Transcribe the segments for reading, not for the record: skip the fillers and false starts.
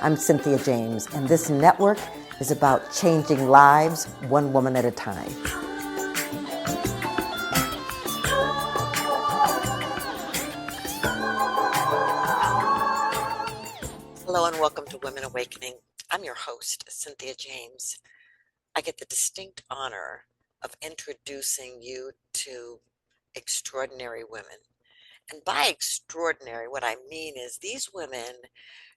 I'm Cynthia James, and this network is about changing lives one woman at a time. Hello and welcome to Women Awakening. I'm your host, Cynthia James. I get the distinct honor of introducing you to extraordinary women. And by extraordinary, what I mean is these women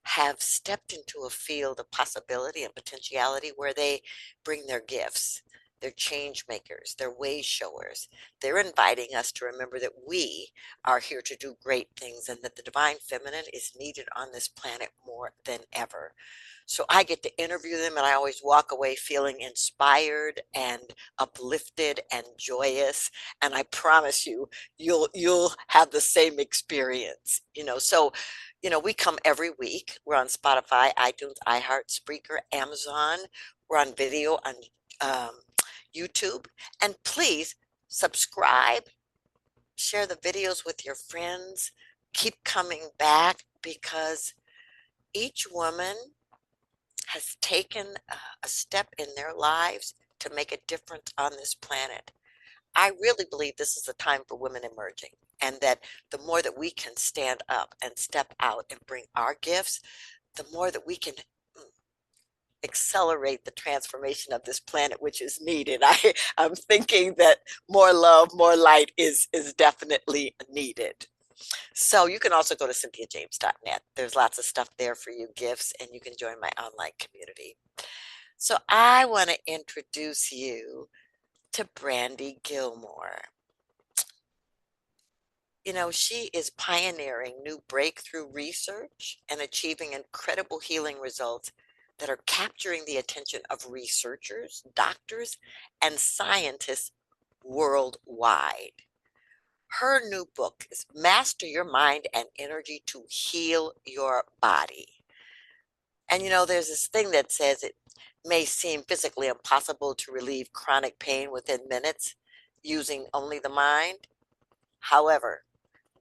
have stepped into a field of possibility and potentiality where they bring their gifts. They're change makers, they're way showers. They're inviting us to remember that we are here to do great things and that the divine feminine is needed on this planet more than ever. So I get to interview them and I always walk away feeling inspired and uplifted and joyous. And I promise you, you'll have the same experience. We come every week. We're on Spotify, iTunes, iHeart, Spreaker, Amazon. We're on video on YouTube. And please subscribe, share the videos with your friends, keep coming back because each woman has taken a step in their lives to make a difference on this planet. I really believe this is a time for women emerging, and that the more that we can stand up and step out and bring our gifts, the more that we can accelerate the transformation of this planet, which is needed. I'm thinking that more love, more light is definitely needed. So you can also go to cynthiajames.net. There's lots of stuff there for you, gifts, and you can join my online community. So I want to introduce you to Brandy Gillmore. She is pioneering new breakthrough research and achieving incredible healing results that are capturing the attention of researchers, doctors, and scientists worldwide. Her new book is Master Your Mind and Energy to Heal Your Body. And there's this thing that says it may seem physically impossible to relieve chronic pain within minutes using only the mind. However,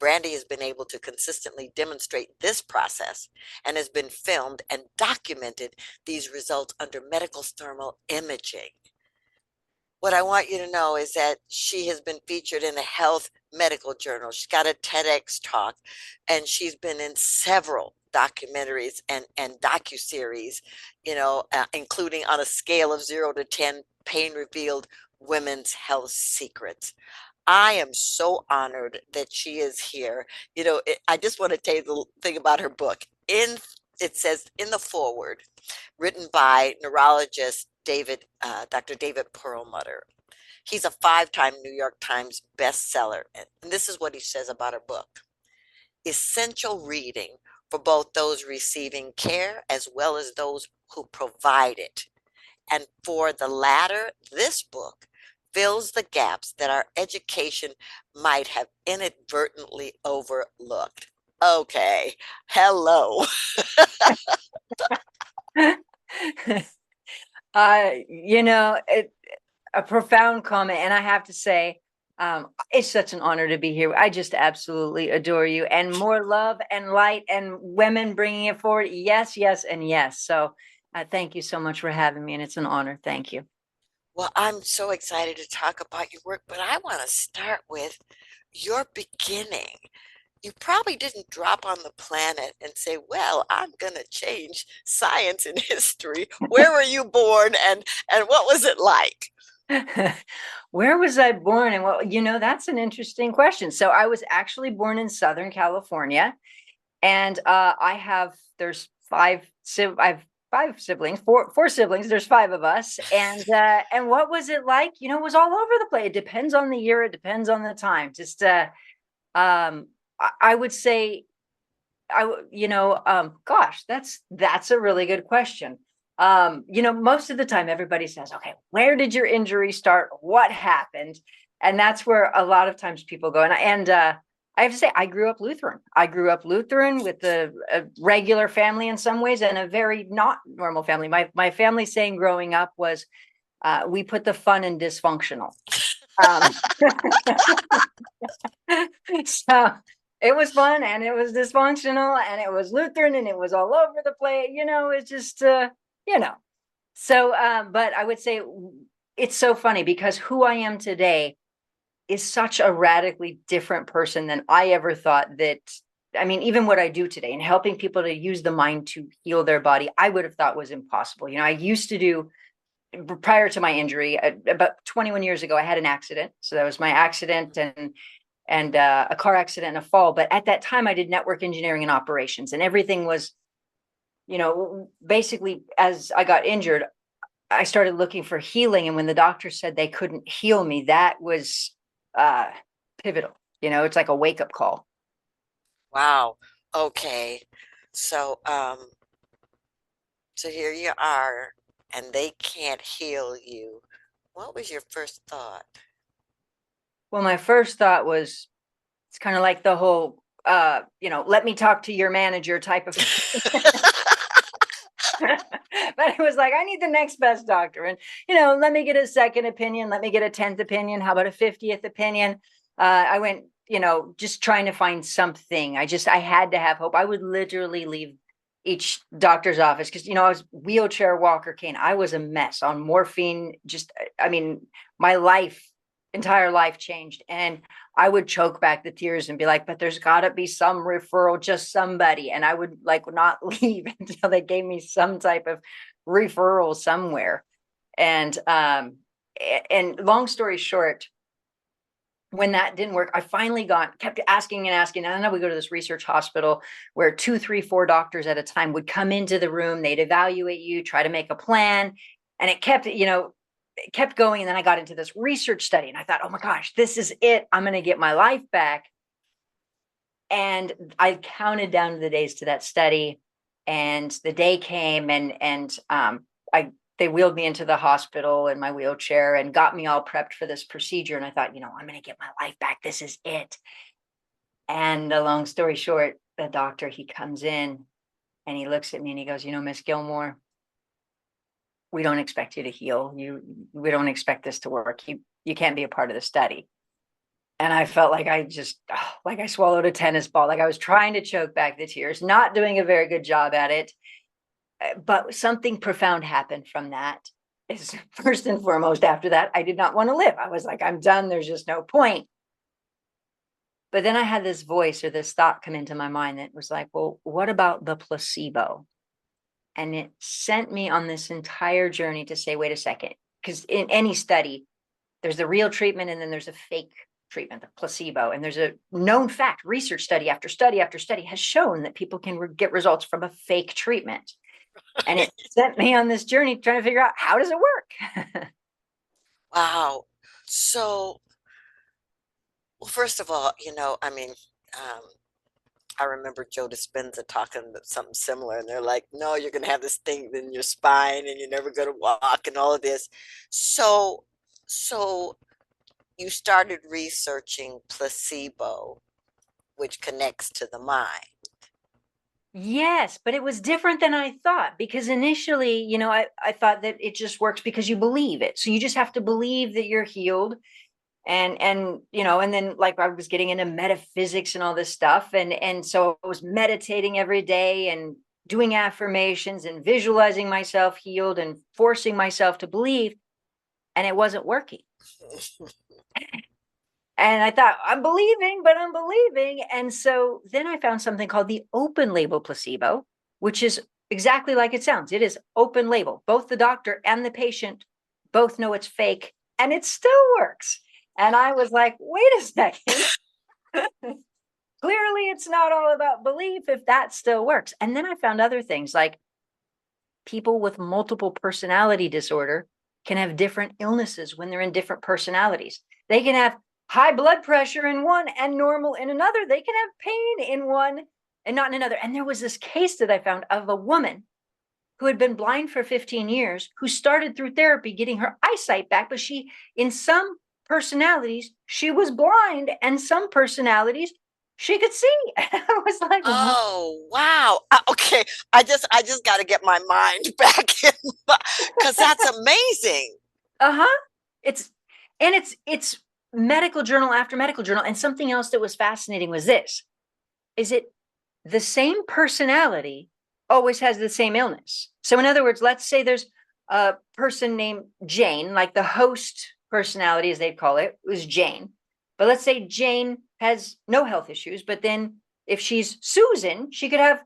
Brandy has been able to consistently demonstrate this process and has been filmed and documented these results under medical thermal imaging. What I want you to know is that she has been featured in a health medical journal. She's got a TEDx talk, and she's been in several documentaries and docuseries, including On a Scale of 0 to 10, Pain Revealed, Women's Health Secrets. I am so honored that she is here. I just want to tell you the thing about her book. It says in the foreword, written by neurologist Dr. David Perlmutter. He's a 5-time New York Times bestseller. And this is what he says about her book. Essential reading for both those receiving care as well as those who provide it. And for the latter, this book fills the gaps that our education might have inadvertently overlooked. Okay, hello. A profound comment. And I have to say, it's such an honor to be here. I just absolutely adore you, and more love and light and women bringing it forward. Yes, yes, and yes. So thank you so much for having me. And it's an honor. Thank you. Well, I'm so excited to talk about your work, but I want to start with your beginning. You probably didn't drop on the planet and say, well, I'm going to change science and history. Where were you born and what was it like? Where was I born? And well, that's an interesting question. So I was actually born in Southern California, and I have five siblings, four siblings. There's 5 of us. And what was it like? It was all over the place. It depends on the year. It depends on the time. Just, I would say, gosh, that's a really good question. Most of the time everybody says, okay, where did your injury start? What happened? And that's where a lot of times people go. And I have to say, I grew up Lutheran. I grew up Lutheran with a regular family in some ways and a very not normal family. My family saying growing up was, we put the fun in dysfunctional. So It was fun and it was dysfunctional and it was Lutheran and it was all over the place. It's just, you know. So, but I would say it's so funny because who I am today is such a radically different person than I ever thought that. I mean, even what I do today and helping people to use the mind to heal their body, I would have thought was impossible. I used to do, prior to my injury, about 21 years ago, I had an accident. So that was my accident and a car accident and a fall. But at that time, I did network engineering and operations, and everything was, basically as I got injured, I started looking for healing. And when the doctor said they couldn't heal me, that was pivotal. It's like a wake up call. Wow. Okay. So, so here you are, and they can't heal you. What was your first thought? Well, my first thought was, it's kind of like the whole, let me talk to your manager type of. But it was like, I need the next best doctor. And, let me get a second opinion. Let me get a 10th opinion. How about a 50th opinion? I went, just trying to find something. I had to have hope. I would literally leave each doctor's office because, I was wheelchair, walker, cane. I was a mess on morphine. My entire life changed. And I would choke back the tears and be like, but there's got to be some referral, just somebody. And I would not leave until they gave me some type of referral somewhere. And long story short, when that didn't work, I finally kept asking and asking. And then we go to this research hospital where 2, 3, 4 doctors at a time would come into the room. They'd evaluate you, try to make a plan. And it kept going. And then I got into this research study and I thought, oh my gosh, this is it. I'm going to get my life back. And I counted down the days to that study, and the day came and they wheeled me into the hospital in my wheelchair and got me all prepped for this procedure. And I thought, I'm going to get my life back. This is it. And a long story short, the doctor, he comes in and he looks at me and he goes, Miss Gillmore, we don't expect you to heal. We don't expect this to work. You can't be a part of the study. And I felt like I swallowed a tennis ball. Like I was trying to choke back the tears, not doing a very good job at it. But something profound happened from that. Is first and foremost, after that, I did not want to live. I was like, I'm done. There's just no point. But then I had this voice or this thought come into my mind that was like, well, what about the placebo? And it sent me on this entire journey to say, wait a second, because in any study, there's the real treatment and then there's a fake treatment, the placebo. And there's a known fact, research study after study after study has shown that people can get results from a fake treatment. And it sent me on this journey trying to figure out, how does it work? Wow. So, well, first of all, I remember Joe Dispenza talking about something similar, and they're like, no, you're going to have this thing in your spine and you're never going to walk and all of this. So you started researching placebo, which connects to the mind. Yes, but it was different than I thought, because initially, I thought that it just works because you believe it. So you just have to believe that you're healed. And then like I was getting into metaphysics and all this stuff. And so I was meditating every day and doing affirmations and visualizing myself healed and forcing myself to believe. And it wasn't working. And I thought, I'm believing. And so then I found something called the open label placebo, which is exactly like it sounds. It is open label. Both the doctor and the patient both know it's fake, and it still works. And I was like, wait a second. Clearly, it's not all about belief if that still works. And then I found other things like people with multiple personality disorder can have different illnesses when they're in different personalities. They can have high blood pressure in one and normal in another. They can have pain in one and not in another. And there was this case that I found of a woman who had been blind for 15 years, who started through therapy getting her eyesight back, but in some personalities, she was blind, and some personalities she could see. I was like, oh, wow. Okay. I just got to get my mind back in, because that's amazing. It's medical journal after medical journal. And something else that was fascinating was this. is it the same personality always has the same illness? So in other words, let's say there's a person named Jane, like the host personality, as they call it, was Jane. But let's say Jane has no health issues, but then if she's Susan, she could have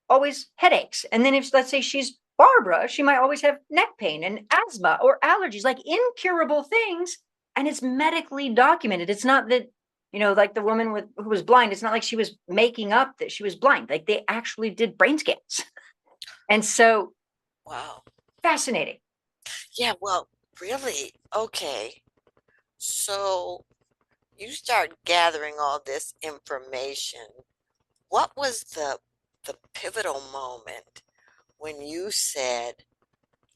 always headaches. And then if, let's say, she's Barbara, she might always have neck pain and asthma or allergies, like incurable things. And it's medically documented. It's not that, like the woman who was blind, it's not like she was making up that she was blind. Like they actually did brain scans. And so, Wow. fascinating. Yeah, well, really? Okay. So you start gathering all this information. What was the pivotal moment when you said,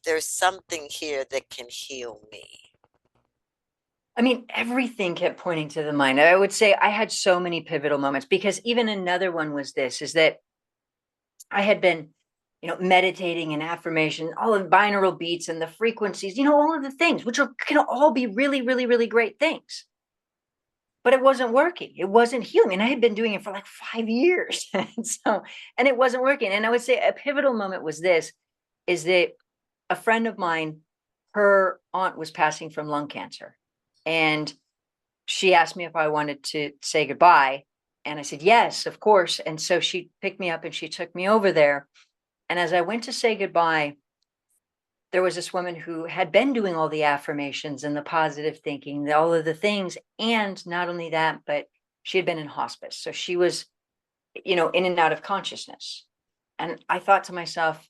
there's something here that can heal me? I mean, everything kept pointing to the mind. I would say I had so many pivotal moments, because even another one was this, is that I had been, meditating and affirmation, all the binaural beats and the frequencies, all of the things, which can all be really, really, really great things. But it wasn't working. It wasn't healing. And I had been doing it for like 5 years. And it wasn't working. And I would say a pivotal moment was this, is that a friend of mine, her aunt was passing from lung cancer. And she asked me if I wanted to say goodbye. And I said, yes, of course. And so she picked me up and she took me over there. And as I went to say goodbye, there was this woman who had been doing all the affirmations and the positive thinking, all of the things. And not only that, but she had been in hospice. So she was, in and out of consciousness. And I thought to myself,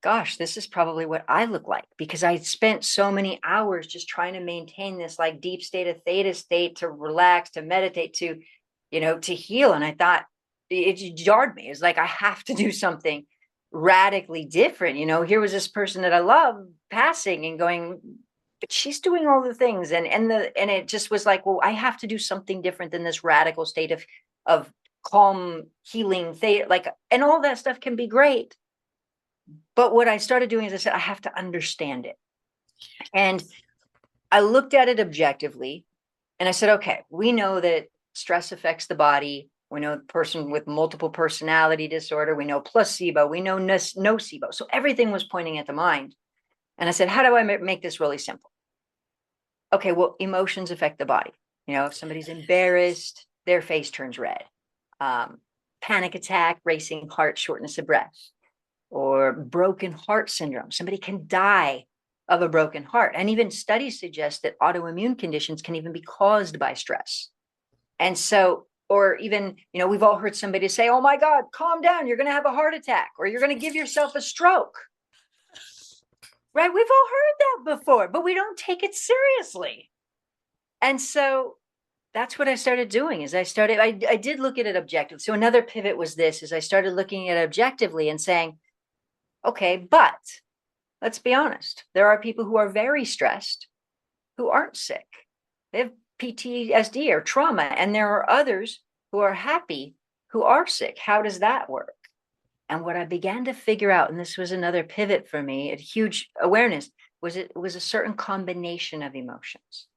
gosh, this is probably what I look like, because I spent so many hours just trying to maintain this like deep state of theta state, to relax, to meditate, to, to heal. And I thought, it jarred me. It's like, I have to do something radically different. Here was this person that I love passing and going, but she's doing all the things. And it just was like, well, I have to do something different than this radical state of calm, healing, and all that stuff can be great. But what I started doing is I said, I have to understand it. And I looked at it objectively and I said, okay, we know that stress affects the body. We know the person with multiple personality disorder. We know placebo. We know nocebo. So everything was pointing at the mind. And I said, how do I make this really simple? Okay, well, emotions affect the body. If somebody's embarrassed, their face turns red. Panic attack, racing heart, shortness of breath. Or broken heart syndrome. Somebody can die of a broken heart. And even studies suggest that autoimmune conditions can even be caused by stress. And so, or even, we've all heard somebody say, oh my God, calm down, you're going to have a heart attack, or you're going to give yourself a stroke. Right? We've all heard that before, but we don't take it seriously. And so that's what I started doing, is I did look at it objectively. So another pivot was this, is I started looking at it objectively and saying, okay, but let's be honest. There are people who are very stressed who aren't sick. They have PTSD or trauma, and there are others who are happy who are sick. How does that work? And what I began to figure out, and this was another pivot for me, a huge awareness, was it was a certain combination of emotions.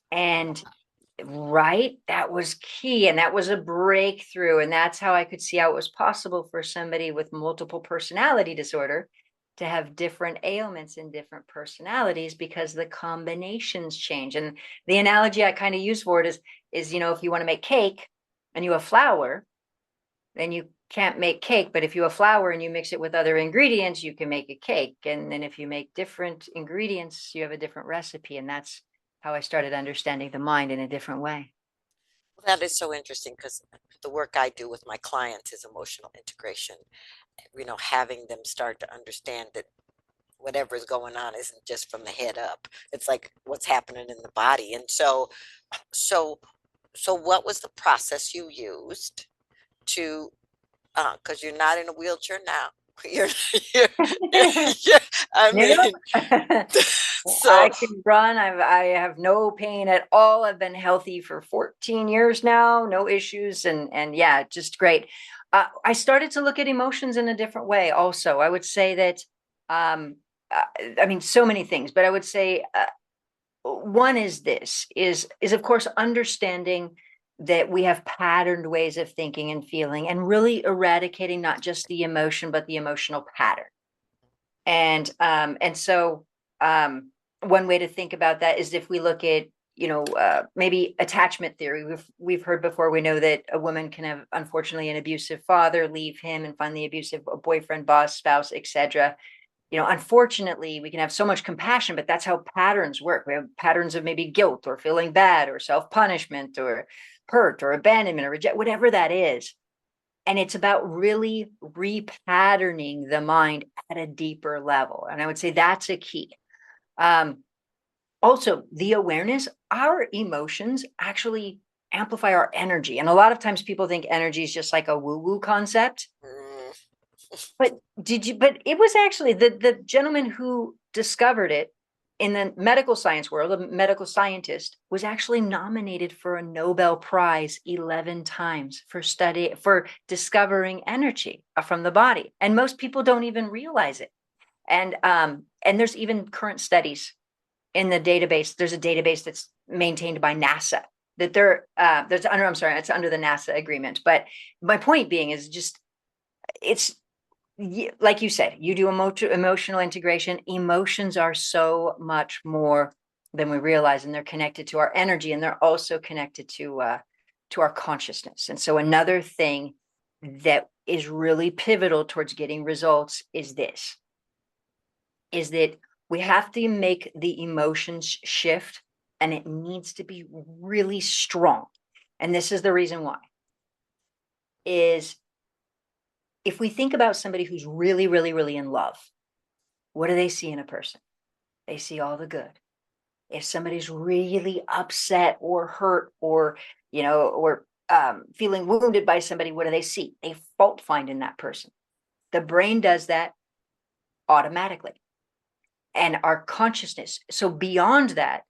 And right, that was key. And that was a breakthrough. And that's how I could see how it was possible for somebody with multiple personality disorder to have different ailments and different personalities, because the combinations change. And the analogy I kind of use for it is, if you want to make cake and you have flour, then you can't make cake. But if you have flour and you mix it with other ingredients, you can make a cake. And then if you make different ingredients, you have a different recipe. And that's how I started understanding the mind in a different way. Well, that is so interesting, because the work I do with my clients is emotional integration. Having them start to understand that whatever is going on isn't just from the head up. It's like what's happening in the body. And so what was the process you used to, because you're not in a wheelchair now. You're, you're, I mean, so I can run. I have no pain at all. I've been healthy for 14 years now, no issues. And yeah, just great. I started to look at emotions in a different way also. I would say that, so many things, but I would say one is this, is of course, understanding that we have patterned ways of thinking and feeling, and really eradicating not just the emotion, but the emotional pattern. And so one way to think about that is if we look at, maybe attachment theory. We've heard before. We know that a woman can have, unfortunately, an abusive father, leave him, and find the abusive boyfriend, boss, spouse, etc. Unfortunately, we can have so much compassion, but that's how patterns work. We have patterns of maybe guilt or feeling bad or self-punishment or hurt or abandonment or reject, whatever that is. And it's about really repatterning the mind at a deeper level. And I would say that's a key. Also, the awareness, our emotions actually amplify our energy. And a lot of times people think energy is just like a woo-woo concept. But it was actually the gentleman who discovered it in the medical science world, a medical scientist, was actually nominated for a Nobel Prize 11 times for discovering energy from the body. And most people don't even realize it. And there's even current studies in the database. There's a database that's maintained by NASA that it's under the NASA agreement. But my point being is just, it's like you said, you do emotional integration. Emotions are so much more than we realize, and they're connected to our energy, and they're also connected to our consciousness. And so another thing that is really pivotal towards getting results is that we have to make the emotions shift, and it needs to be really strong. And this is the reason why. Is if we think about somebody who's really, really, really in love, what do they see in a person? They see all the good. If somebody's really upset or hurt or feeling wounded by somebody, what do they see? They fault find in that person. The brain does that automatically. And our consciousness. So beyond that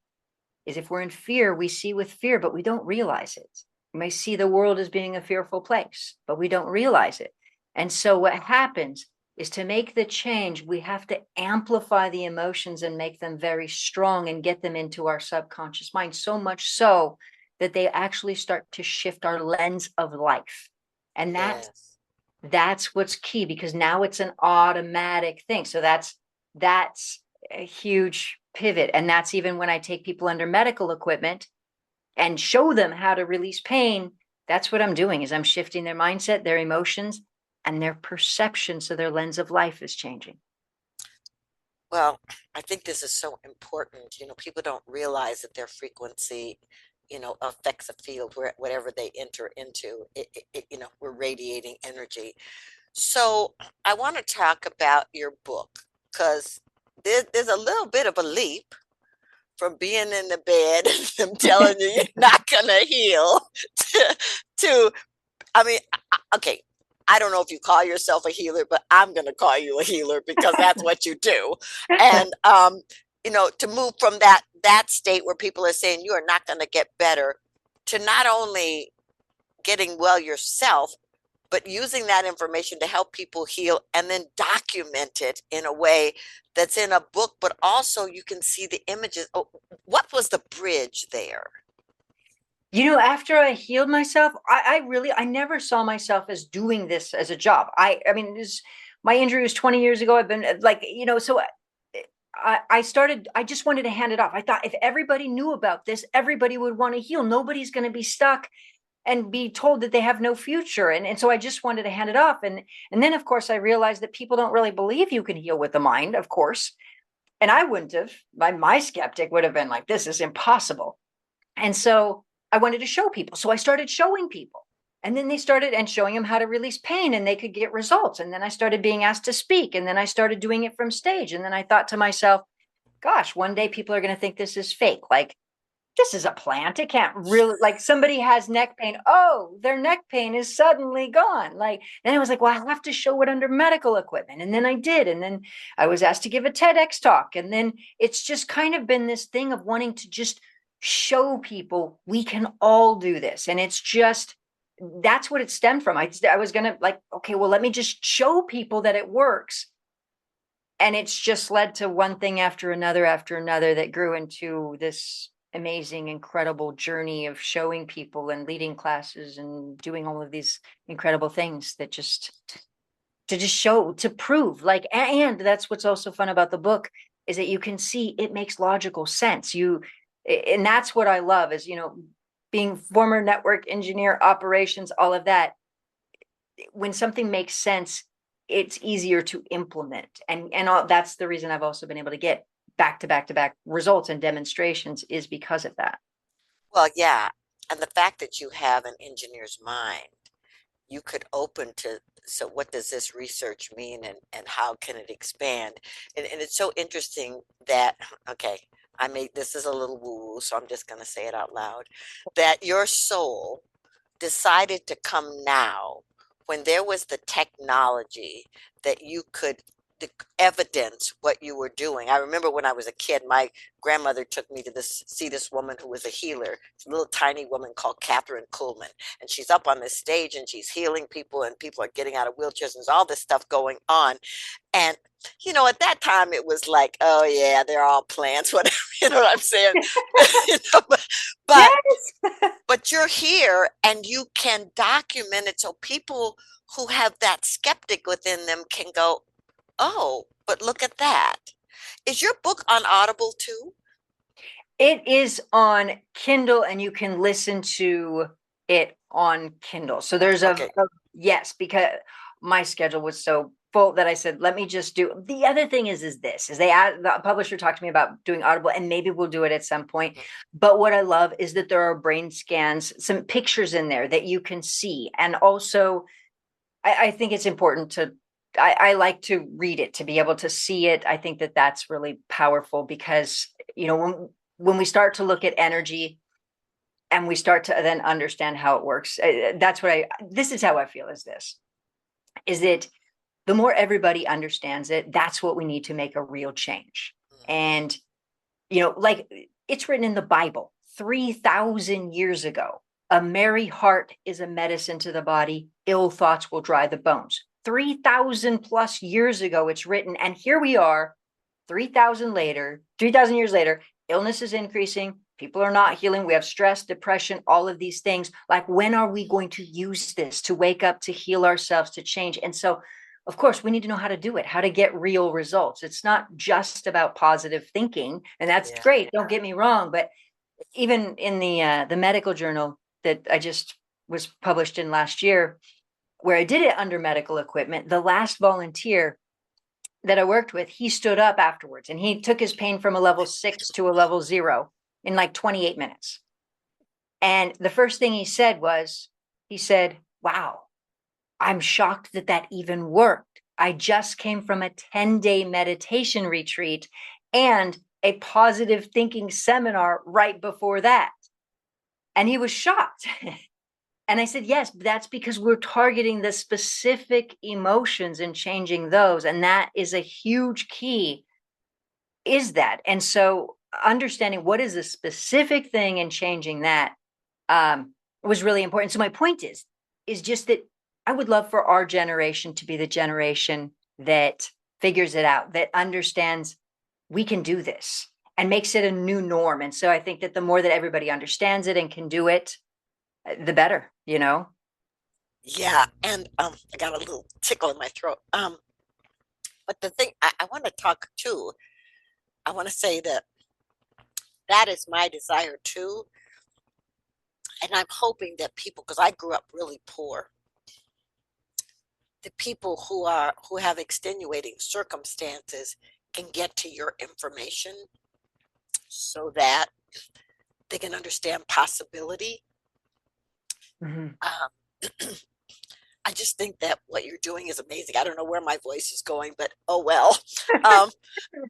is if we're in fear, we see with fear, but we don't realize it. We may see the world as being a fearful place, but we don't realize it. And so what happens is, to make the change, we have to amplify the emotions and make them very strong and get them into our subconscious mind, so much so that they actually start to shift our lens of life. And that's what's key, because now it's an automatic thing. So that's a huge pivot. And that's even when I take people under medical equipment and show them how to release pain. That's what I'm doing, is I'm shifting their mindset, their emotions, and their perception, so their lens of life is changing. Well, I think this is so important. People don't realize that their frequency, affects a field where whatever they enter into, we're radiating energy. So I want to talk about your book, because there's a little bit of a leap from being in the bed and them telling you you're not going to heal to, I mean, okay. I don't know if you call yourself a healer, but I'm going to call you a healer because that's what you do. And, to move from that state where people are saying you are not going to get better, to not only getting well yourself, but using that information to help people heal, and then document it in a way that's in a book, but also you can see the images. Oh, what was the bridge there? After I healed myself, I never saw myself as doing this as a job. I mean, my injury was 20 years ago. I've been so I just wanted to hand it off. I thought if everybody knew about this, everybody would want to heal. Nobody's going to be stuck and be told that they have no future. And so I just wanted to hand it off. And then, of course, I realized that people don't really believe you can heal with the mind, of course. And I wouldn't have, my skeptic would have been like, this is impossible. And so I wanted to show people. So I started showing people. And then they started and showing them how to release pain, and they could get results. And then I started being asked to speak. And then I started doing it from stage. And then I thought to myself, gosh, one day people are going to think this is fake. Like, this is a plant. It can't really, like, somebody has neck pain. Oh, their neck pain is suddenly gone. Then I was like, well, I have to show it under medical equipment. And then I did. And then I was asked to give a TEDx talk. And then it's just kind of been this thing of wanting to just show people we can all do this. And it's just, that's what it stemmed from. I was going to okay, well, let me just show people that it works. And it's just led to one thing after another that grew into this amazing, incredible journey of showing people and leading classes and doing all of these incredible things that just to just show, to prove, like, and that's what's also fun about the book is that you can see it makes logical sense. And that's what I love is, being former network engineer, operations, all of that. When something makes sense, it's easier to implement. And that's the reason I've also been able to get back to back to back results and demonstrations is because of that. Well, yeah. And the fact that you have an engineer's mind, you could open to, so what does this research mean and how can it expand? And it's so interesting that, okay, this is a little woo-woo, so I'm just going to say it out loud, that your soul decided to come now when there was the technology that you could evidence what you were doing. I remember when I was a kid, my grandmother took me to see this woman who was a healer, a little tiny woman called Catherine Kuhlman. And she's up on this stage and she's healing people and people are getting out of wheelchairs and there's all this stuff going on. And, at that time it was like, oh yeah, they're all plants, whatever, you know what I'm saying? But, Yes. but you're here and you can document it so people who have that skeptic within them can go, oh, but look at that. Is your book on Audible too? It is on Kindle and you can listen to it on Kindle. So there's Okay. yes, because my schedule was so full that I said, let me just do. The other thing is the publisher talked to me about doing Audible and maybe we'll do it at some point. But what I love is that there are brain scans, some pictures in there that you can see. And also I think it's important to, I like to read it, to be able to see it. I think that that's really powerful because, when we start to look at energy and we start to then understand how it works, this is how I feel is that the more everybody understands it, that's what we need to make a real change. And, like it's written in the Bible 3,000 years ago, a merry heart is a medicine to the body. Ill thoughts will dry the bones. 3,000 plus years ago, it's written. And here we are 3,000 years later, illness is increasing. People are not healing. We have stress, depression, all of these things. Like, when are we going to use this to wake up, to heal ourselves, to change? And so, of course, we need to know how to do it, how to get real results. It's not just about positive thinking. And that's great. Don't get me wrong. But even in the medical journal that I just was published in last year, where I did it under medical equipment, the last volunteer that I worked with, he stood up afterwards and he took his pain from a level 6 to a level 0 in like 28 minutes. And the first thing he said, wow, I'm shocked that even worked. I just came from a 10-day meditation retreat and a positive thinking seminar right before that. And he was shocked. And I said, yes, that's because we're targeting the specific emotions and changing those. And that is a huge key, is that. And so understanding what is a specific thing and changing that was really important. So my point is just that I would love for our generation to be the generation that figures it out, that understands we can do this and makes it a new norm. And so I think that the more that everybody understands it and can do it, the better, Yeah, and I got a little tickle in my throat. But the thing I want to talk too, I want to say that is my desire too. And I'm hoping that people, because I grew up really poor, the people who have extenuating circumstances can get to your information so that they can understand possibility. Mhm. I just think that what you're doing is amazing. I don't know where my voice is going, but oh well. Um,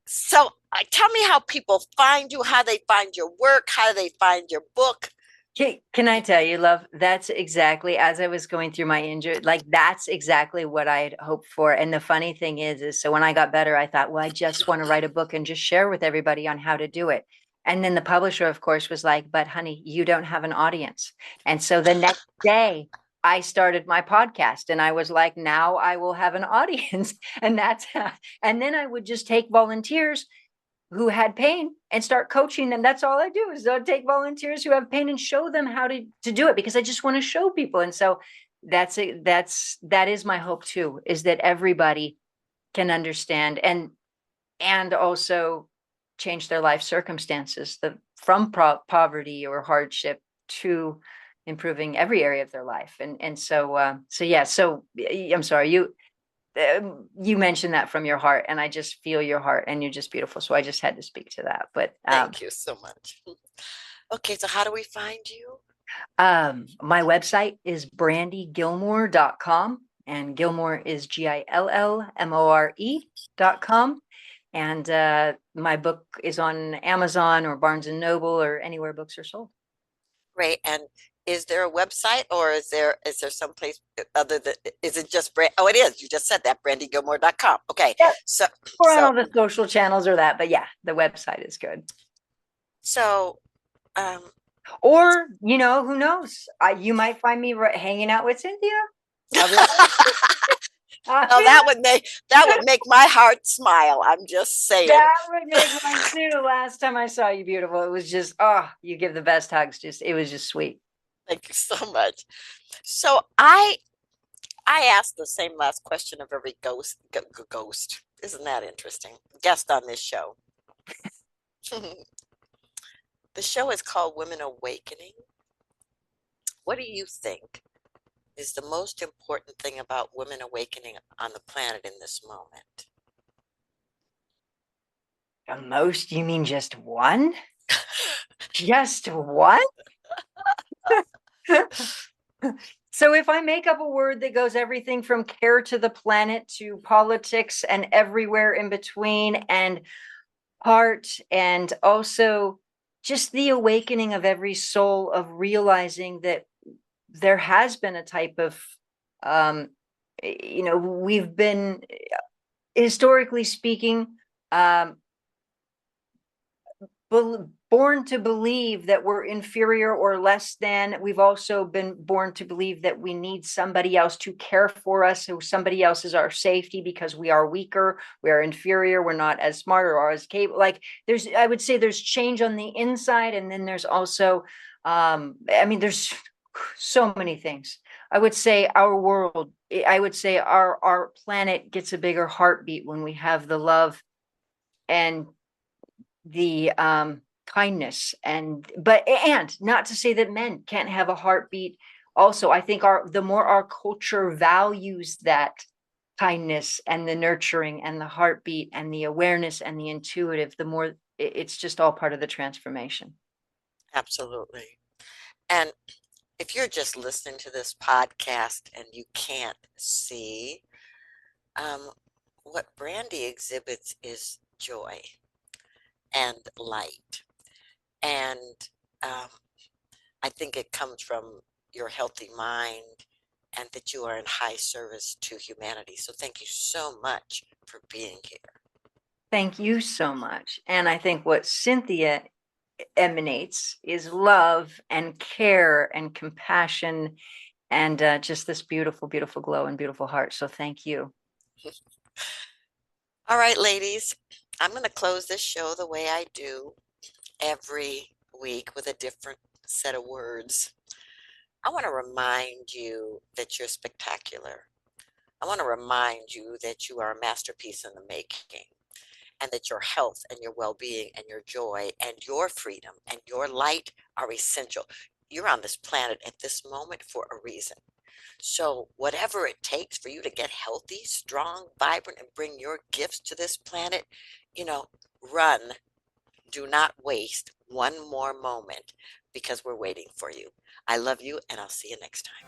so tell me how people find you, how they find your work, how they find your book. Can I tell you, love, that's exactly, as I was going through my injury, like that's exactly what I had hoped for. And the funny thing is so when I got better, I thought, well, I just want to write a book and just share with everybody on how to do it. And then the publisher, of course, was like, but honey, you don't have an audience. And so the next day I started my podcast and I was like, now I will have an audience. And and then I would just take volunteers who had pain and start coaching them. That's all I do is I'll take volunteers who have pain and show them how to do it, because I just want to show people. And so that is my hope too, is that everybody can understand and also change their life circumstances, from poverty or hardship to improving every area of their life. And so I'm sorry, you mentioned that from your heart, and I just feel your heart, and you're just beautiful. So I just had to speak to that. But Thank you so much. Okay, so how do we find you? my website is brandygillmore.com, and Gilmore is GILLMORE.com. And my book is on Amazon or Barnes and Noble or anywhere books are sold. Great. And is there a website, or is there someplace other than, is it just oh, it is. You just said that, brandygillmore.com. Okay. Yeah. So, Or on all the social channels or that, but yeah, the website is good. So, or, who knows? You might find me hanging out with Cynthia. I'll be like, well, that would make my heart smile. I'm just saying. That would make mine too. Last time I saw you, beautiful, it was just, you give the best hugs. It was just sweet. Thank you so much. So I asked the same last question of every ghost. Isn't that interesting? Guest on this show. The show is called Women Awakening. What do you think is the most important thing about women awakening on the planet in this moment? The most? You mean just one? Just one? So if I make up a word that goes everything from care to the planet to politics and everywhere in between, and heart, and also just the awakening of every soul, of realizing that there has been a type of, we've been, historically speaking, born to believe that we're inferior or less than. We've also been born to believe that we need somebody else to care for us, so somebody else is our safety because we are weaker, we are inferior, we're not as smart or as capable. Like I would say there's change on the inside, and then there's also, there's so many things. I would say our planet gets a bigger heartbeat when we have the love and the kindness, and not to say that men can't have a heartbeat also. I think the more our culture values that kindness and the nurturing and the heartbeat and the awareness and the intuitive, the more it's just all part of the transformation. Absolutely. And if you're just listening to this podcast and you can't see, what Brandy exhibits is joy and light. And I think it comes from your healthy mind, and that you are in high service to humanity. So thank you so much for being here. Thank you so much. And I think what Cynthia emanates is love and care and compassion, and just this beautiful, beautiful glow and beautiful heart. So thank you. All right, ladies, I'm going to close this show the way I do every week, with a different set of words. I want to remind you that you're spectacular. I want to remind you that you are a masterpiece in the making, and that your health and your well-being and your joy and your freedom and your light are essential. You're on this planet at this moment for a reason. So whatever it takes for you to get healthy, strong, vibrant, and bring your gifts to this planet, run. Do not waste one more moment, because we're waiting for you. I love you, and I'll see you next time.